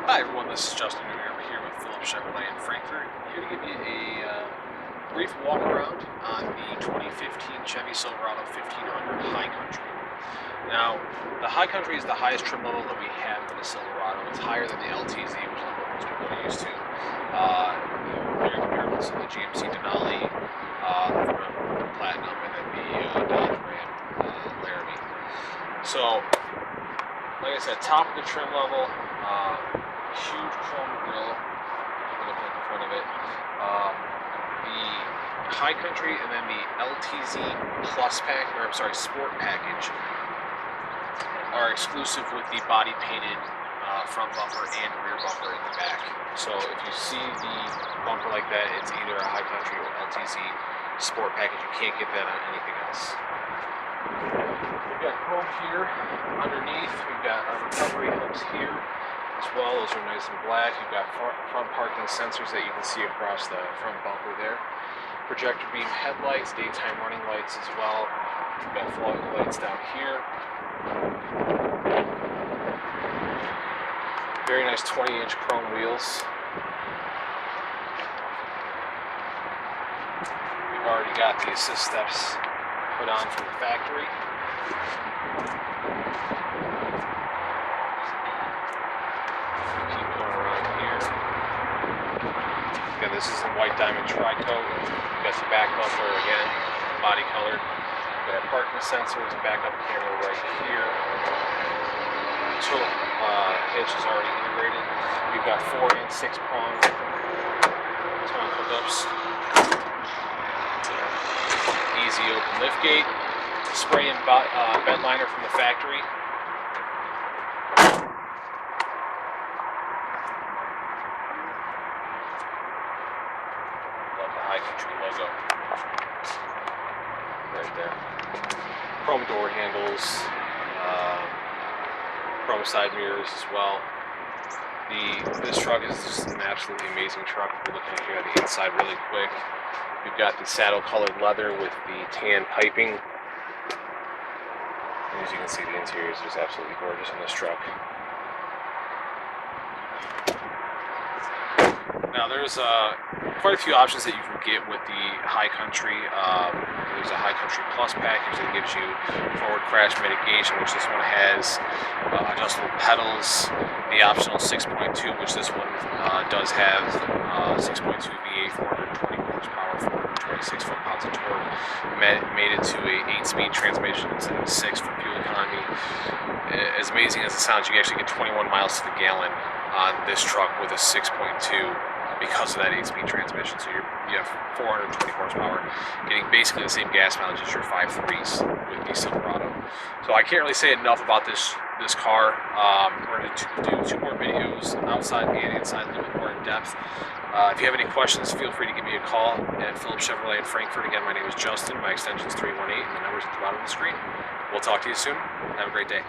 Hi everyone, this is Justin New York here with Phillips Chevrolet in Frankfurt. Here to give you a brief walk around on the 2015 Chevy Silverado 1500 High Country. Now, the High Country is the highest trim level that we have for the Silverado. It's higher than the LTZ, which is what most people are used to. Very comparable to the GMC Denali, the Platinum, and then the Dodge Ram Laramie. So, like I said, top of the trim level. Huge chrome grille. Looking at the front of it. The High Country and then the LTZ Plus pack, or I'm sorry, Sport package, are exclusive with the body painted front bumper and rear bumper in the back. So if you see the bumper like that, it's either a High Country or LTZ Sport package. You can't get that on anything else. We've got chrome here underneath. We've got our recovery hooks here as well. Those are nice and black. You've got front parking sensors that you can see across the front bumper there. Projector beam headlights, daytime running lights as well. You've got fog lights down here. Very nice 20-inch chrome wheels. We've already got the assist steps put on from the factory. Keep going around here. Again, this is in white diamond tri-coat. We've got the back bumper again, body colored. We've got parking sensors, backup camera right here. Tilt hitch is already integrated. We've got 4 and 6 prong hookups. Easy open lift gate. Spray and bed liner from the factory. Love the High Country logo right there. Chrome door handles, chrome side mirrors as well. This truck is just an absolutely amazing truck. We're looking here at the inside really quick. We've got the saddle colored leather with the tan piping. And as you can see, the interior is just absolutely gorgeous on this truck. Now there's quite a few options that you can get with the High Country. There's a High Country Plus package that gives you forward crash mitigation, which this one has, adjustable pedals, the optional 6.2, which this one does have, 6.2 V8, 420 horsepower, 426 foot-pounds of torque, made it to a 8-speed transmission instead of 6 for fuel economy. As amazing as it sounds, you actually get 21 miles to the gallon on this truck with a 6.2 because of that 8-speed transmission. So you have 420 horsepower, getting basically the same gas mileage as your 5.3s with the Silverado. So I can't really say enough about this car. We're going to do 2 more videos outside and inside, a little bit more in depth. If you have any questions, feel free to give me a call at Phillips Chevrolet in Frankfurt. Again, my name is Justin. My extension is 318, and the number's at the bottom of the screen. We'll talk to you soon. Have a great day.